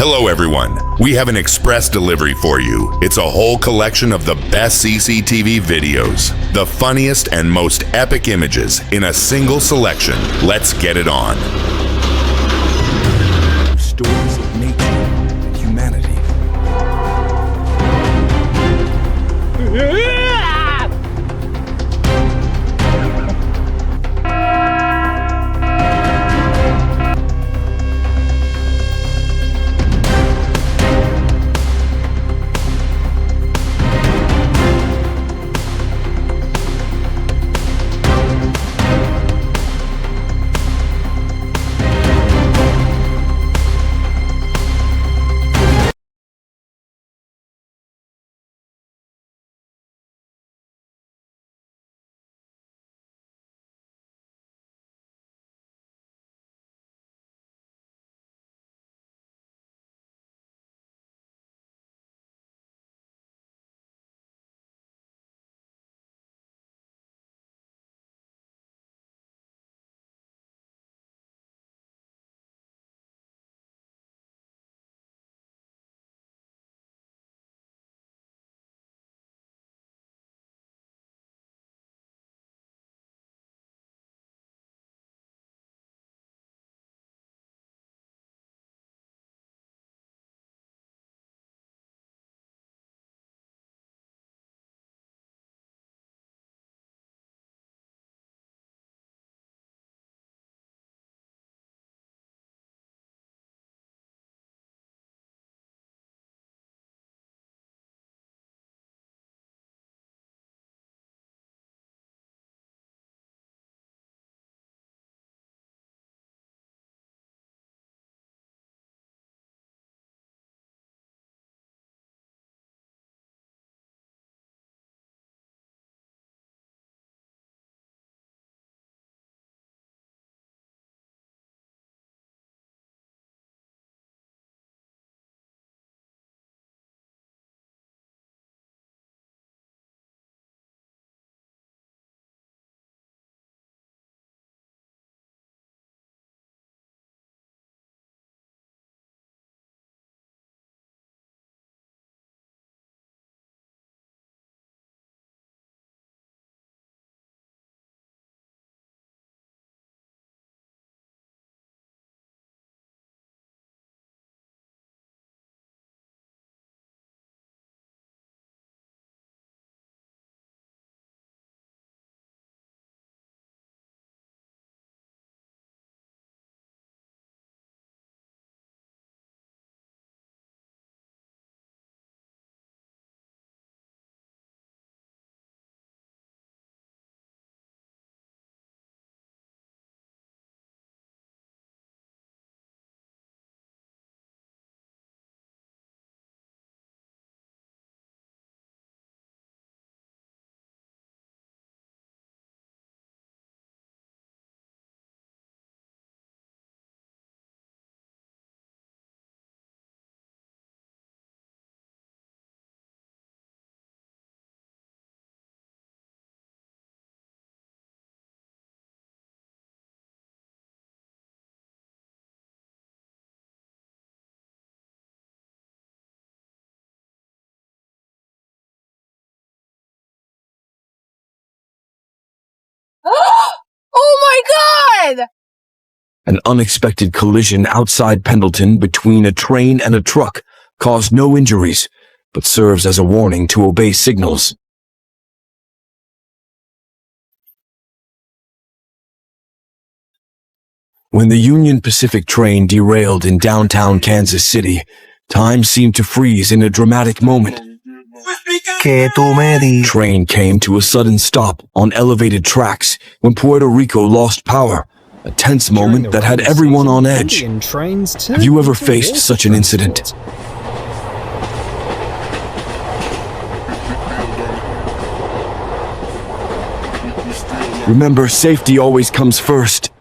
Hello everyone, we have an express delivery for you. It's a whole collection of the best CCTV videos, the funniest and most epic images in a single selection. Let's get it on. Stories of nature and humanity. Oh my God! An unexpected collision outside Pendleton between a train and a truck caused no injuries, but serves as a warning to obey signals. When the Union Pacific train derailed in downtown Kansas City, time seemed to freeze in a dramatic moment. Train came to a sudden stop on elevated tracks when Puerto Rico lost power, a tense moment that had everyone on edge. Have you ever faced such an incident? Remember, safety always comes first.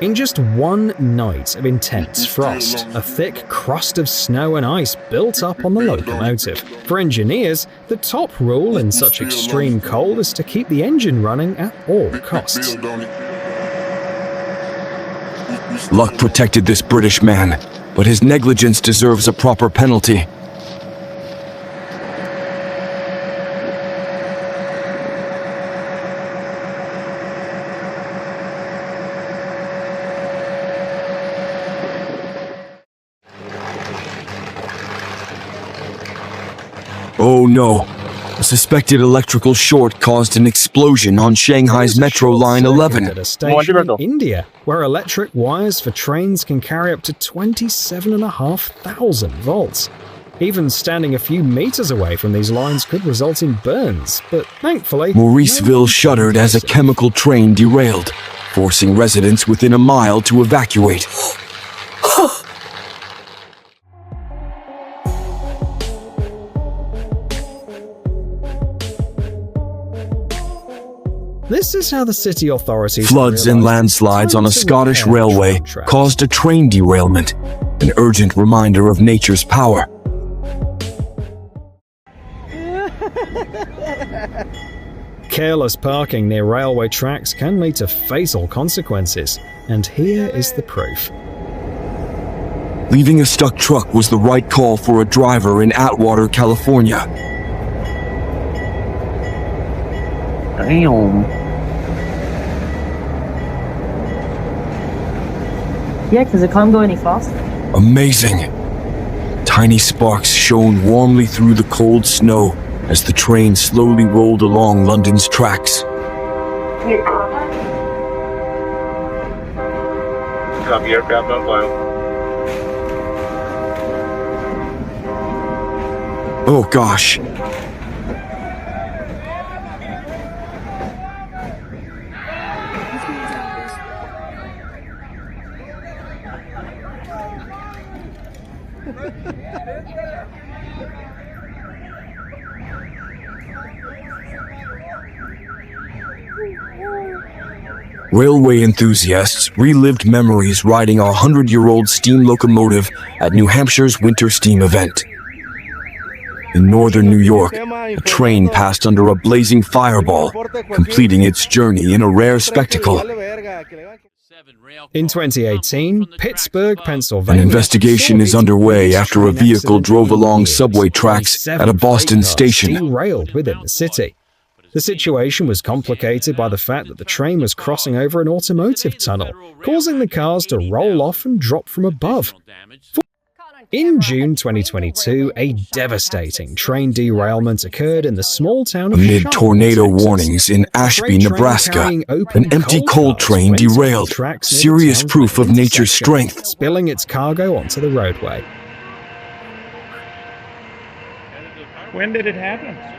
In just one night of intense frost, a thick crust of snow and ice built up on the locomotive. For engineers, the top rule in such extreme cold is to keep the engine running at all costs. Luck protected this British man. but his negligence deserves a proper penalty. Oh no! A suspected electrical short caused an explosion on Shanghai's Metro Line 11. At a station in India, where electric wires for trains can carry up to 27,500 volts. Even standing a few meters away from these lines could result in burns, but thankfully, Mauriceville shuddered as a chemical train derailed, forcing residents within a mile to evacuate. This is how the city authorities Floods and landslides on a Scottish railway caused a train derailment, an urgent reminder of nature's power. Careless parking near railway tracks can lead to fatal consequences, and here is the proof. Leaving a stuck truck was the right call for a driver in Atwater, California. Damn. Yeah, because it can't go any faster. Amazing. Tiny sparks shone warmly through the cold snow as the train slowly rolled along London's tracks. Copy, aircraft on file. Oh gosh. Railway enthusiasts relived memories riding a 100-year-old steam locomotive at New Hampshire's winter steam event. In northern New York, a train passed under a blazing fireball, completing its journey in a rare spectacle. In 2018, Pittsburgh, Pennsylvania... An investigation is underway after a vehicle drove along subway tracks at a Boston station. Derailed within the city. The situation was complicated by the fact that the train was crossing over an automotive tunnel, causing the cars to roll off and drop from above. In June 2022, a devastating train derailment occurred in the small town of Amid Charlotte, tornado Texas. warnings in Ashby, Freight train Nebraska, carrying open an empty coal coal cars train went off the derailed, tracks near the serious town's proof of nature's intersection, strength. spilling its cargo onto the roadway. When did it happen?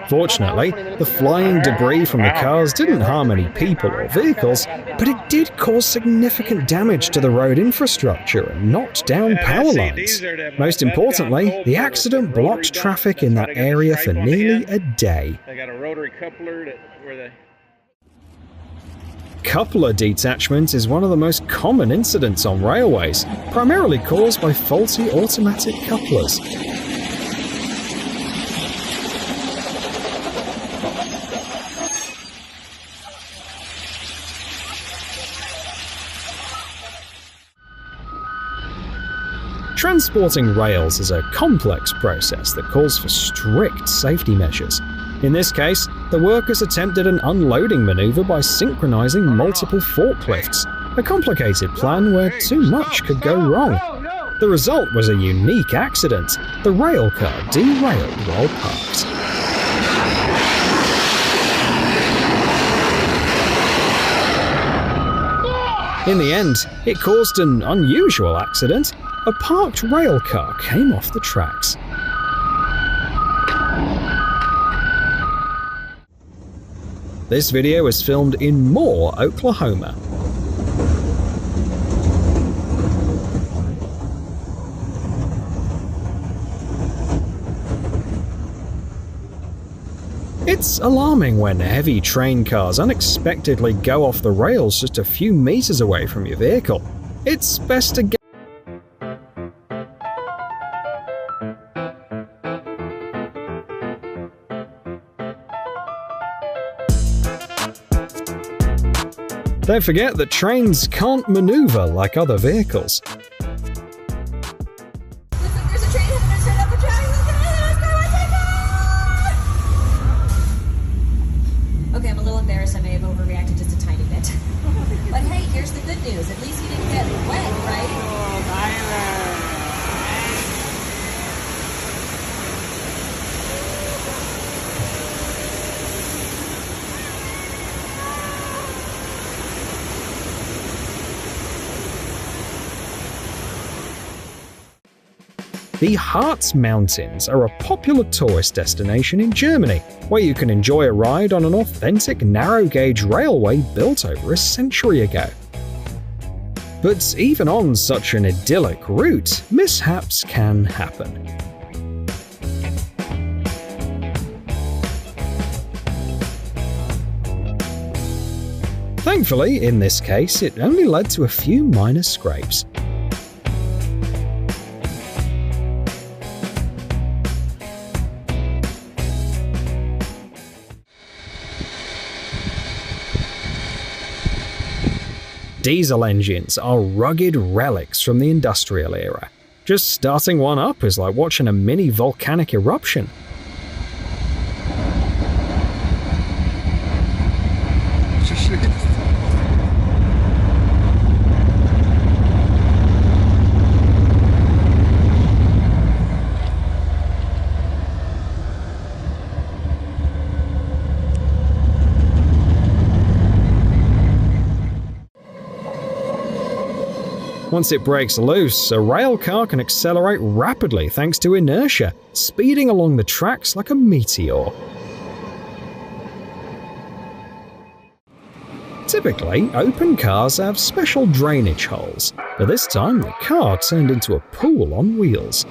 Fortunately, the flying debris from the cars didn't harm any people or vehicles, but it did cause significant damage to the road infrastructure and knocked down power lines. Most importantly, the accident blocked traffic in that area for nearly a day. They got a rotary coupler where the... Coupler detachment is one of the most common incidents on railways, primarily caused by faulty automatic couplers. Transporting rails is a complex process that calls for strict safety measures. In this case, the workers attempted an unloading maneuver by synchronizing multiple forklifts, a complicated plan where too much could go wrong. The result was a unique accident. The rail car derailed while parked. In the end, it caused an unusual accident. A parked rail car came off the tracks. This video was filmed in Moore, Oklahoma. It's alarming when heavy train cars unexpectedly go off the rails just a few meters away from your vehicle. It's best to get Don't forget that trains can't maneuver like other vehicles. Okay, I'm a little embarrassed. I may have overreacted just a tiny bit. But hey, here's the good news. At least you didn't get wet, right? The Harz Mountains are a popular tourist destination in Germany, where you can enjoy a ride on an authentic narrow-gauge railway built over a century ago. But even on such an idyllic route, mishaps can happen. Thankfully, in this case, it only led to a few minor scrapes. Diesel engines are rugged relics from the industrial era. Just starting one up is like watching a mini volcanic eruption. Once it breaks loose, a rail car can accelerate rapidly thanks to inertia, speeding along the tracks like a meteor. Typically, open cars have special drainage holes, but this time the car turned into a pool on wheels.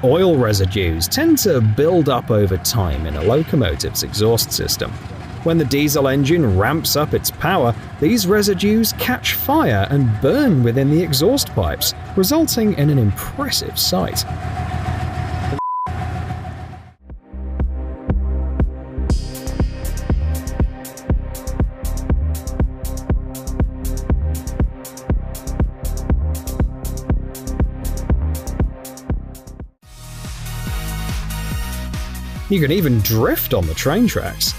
Oil residues tend to build up over time in a locomotive's exhaust system. When the diesel engine ramps up its power, these residues catch fire and burn within the exhaust pipes, resulting in an impressive sight. You can even drift on the train tracks.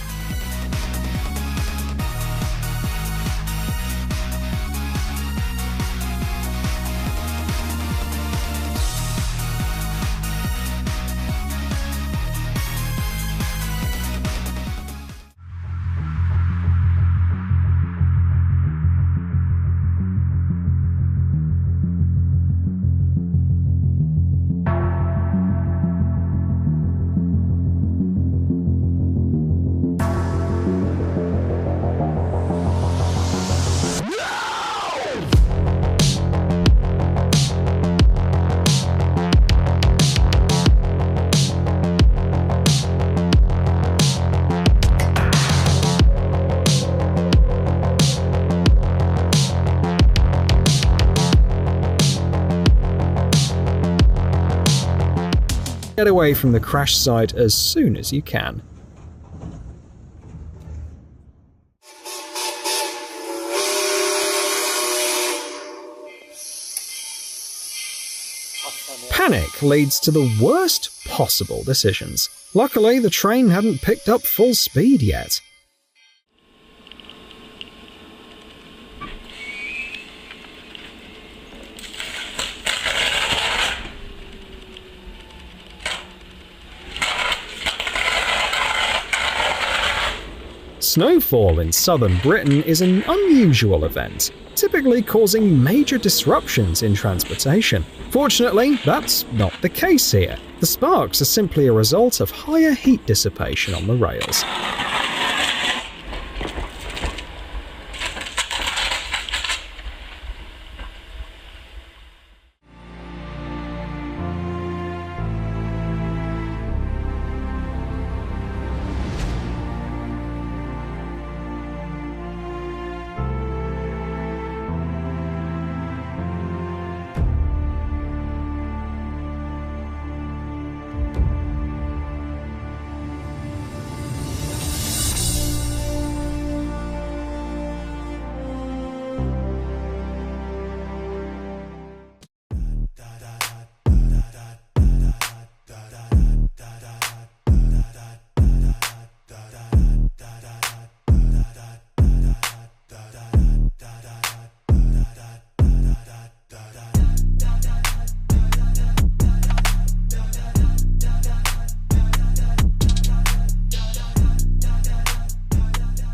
Get away from the crash site as soon as you can. Panic leads to the worst possible decisions. Luckily, the train hadn't picked up full speed yet. Snowfall in southern Britain is an unusual event, typically causing major disruptions in transportation. Fortunately, that's not the case here. The sparks are simply a result of higher heat dissipation on the rails.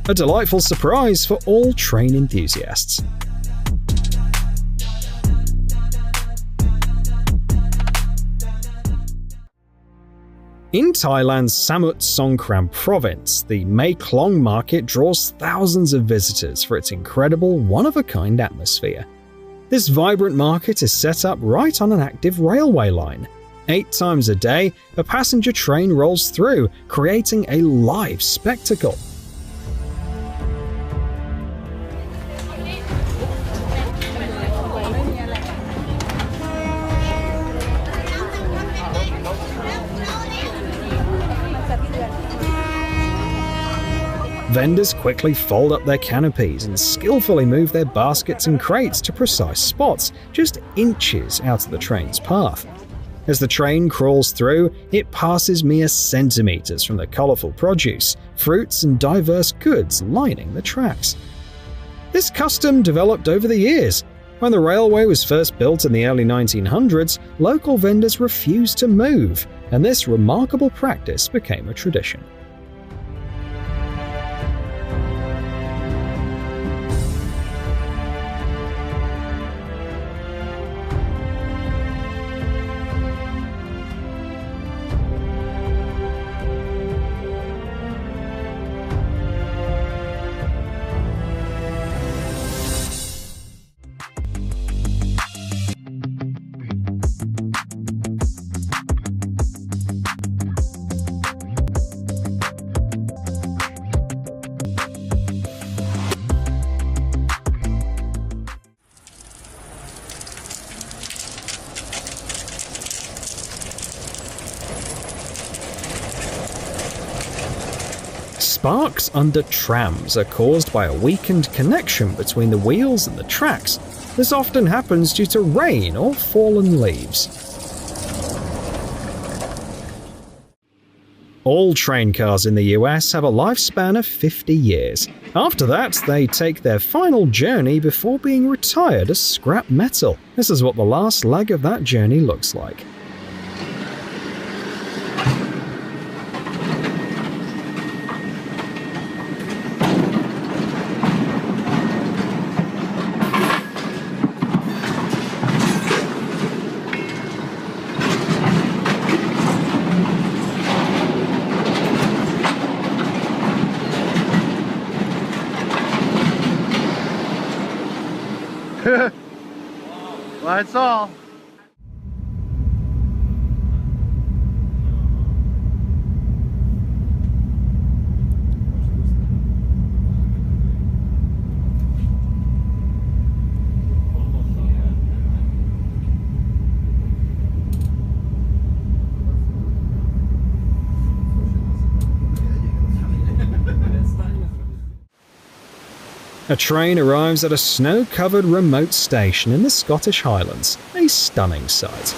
A delightful surprise for all train enthusiasts. In Thailand's Samut Songkhram province, the Mae Klong market draws thousands of visitors for its incredible, one-of-a-kind atmosphere. This vibrant market is set up right on an active railway line. 8 times a day, a passenger train rolls through, creating a live spectacle. Vendors quickly fold up their canopies and skillfully move their baskets and crates to precise spots, just inches out of the train's path. As the train crawls through, it passes mere centimeters from the colorful produce, fruits, and diverse goods lining the tracks. This custom developed over the years. When the railway was first built in the early 1900s, local vendors refused to move, and this remarkable practice became a tradition. Sparks under trams are caused by a weakened connection between the wheels and the tracks. This often happens due to rain or fallen leaves. All train cars in the US have a lifespan of 50 years. After that, they take their final journey before being retired as scrap metal. This is what the last leg of that journey looks like. That's all. A train arrives at a snow-covered remote station in the Scottish Highlands, a stunning sight.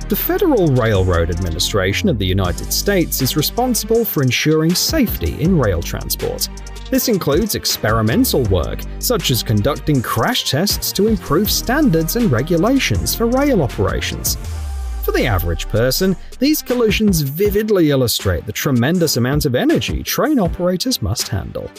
The Federal Railroad Administration of the United States is responsible for ensuring safety in rail transport. This includes experimental work, such as conducting crash tests to improve standards and regulations for rail operations. For the average person, these collisions vividly illustrate the tremendous amount of energy train operators must handle.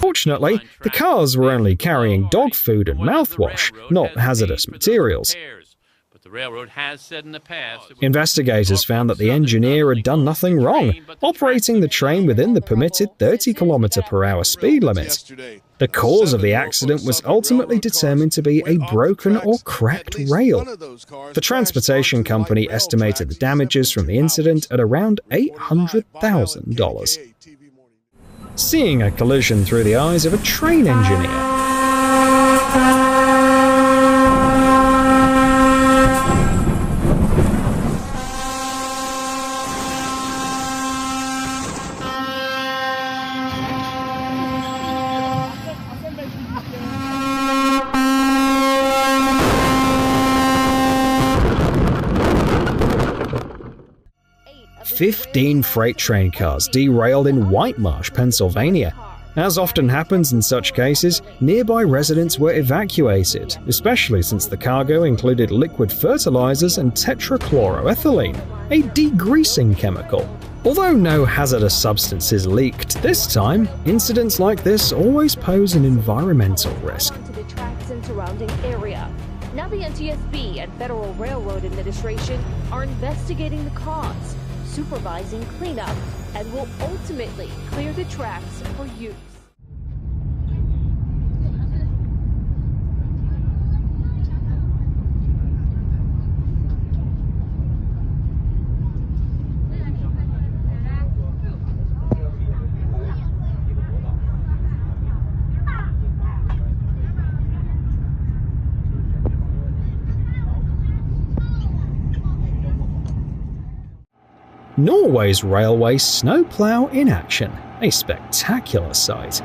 Fortunately, the cars were only carrying dog food and mouthwash, not hazardous materials. Investigators found that the engineer had done nothing wrong, operating the train within the permitted 30 km/h speed limit. The cause of the accident was ultimately determined to be a broken or cracked rail. The transportation company estimated the damages from the incident at around $800,000. Seeing a collision through the eyes of a train engineer. 15 freight train cars derailed in White Marsh, Pennsylvania. As often happens in such cases, nearby residents were evacuated, especially since the cargo included liquid fertilizers and tetrachloroethylene, a degreasing chemical. Although no hazardous substances leaked this time, incidents like this always pose an environmental risk. To the tracks and surrounding area. Now the NTSB and Federal Railroad Administration are investigating the cause, supervising cleanup, and will ultimately clear the tracks for use. Norway's railway snowplow in action, a spectacular sight.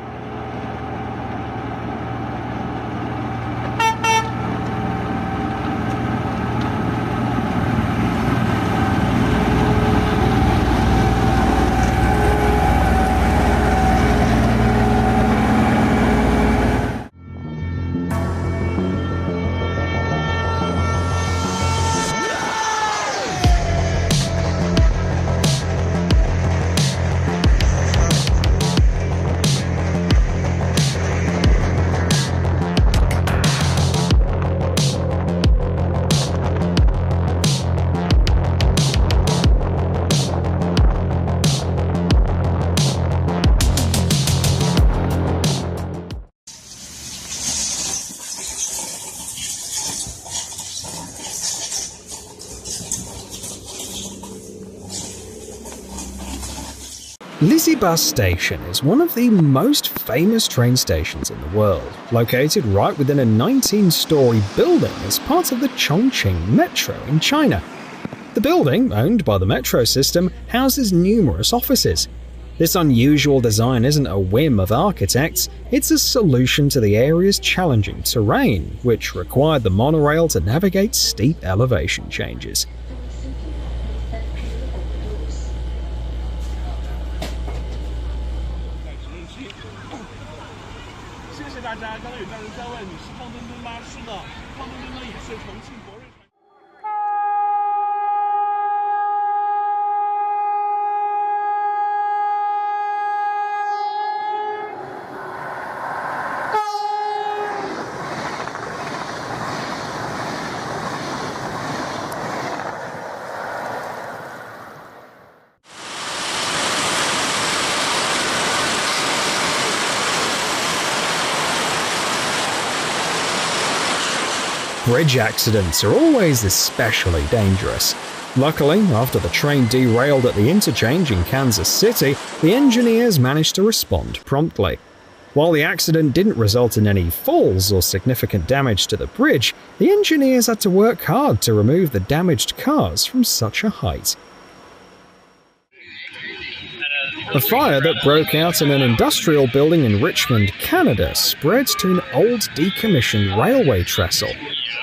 Lizzie-Bus Station is one of the most famous train stations in the world, located right within a 19-story building as part of the Chongqing Metro in China. The building, owned by the metro system, houses numerous offices. This unusual design isn't a whim of architects, it's a solution to the area's challenging terrain, which required the monorail to navigate steep elevation changes. Bridge accidents are always especially dangerous. Luckily, after the train derailed at the interchange in Kansas City, the engineers managed to respond promptly. While the accident didn't result in any falls or significant damage to the bridge, the engineers had to work hard to remove the damaged cars from such a height. A fire that broke out in an industrial building in Richmond, Canada, spread to an old decommissioned railway trestle.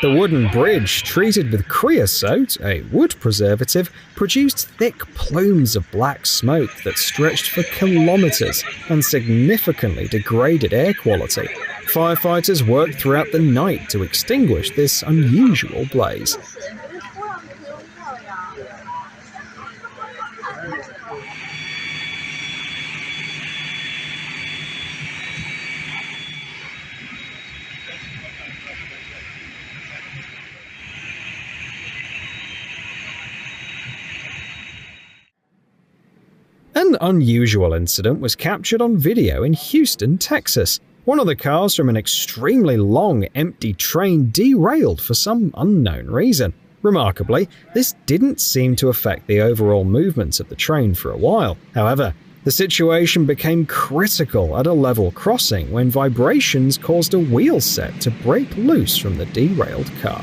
The wooden bridge, treated with creosote, a wood preservative, produced thick plumes of black smoke that stretched for kilometers and significantly degraded air quality. Firefighters worked throughout the night to extinguish this unusual blaze. An unusual incident was captured on video in Houston, Texas. One of the cars from an extremely long, empty train derailed for some unknown reason. Remarkably, this didn't seem to affect the overall movement of the train for a while. However, the situation became critical at a level crossing when vibrations caused a wheel set to break loose from the derailed car.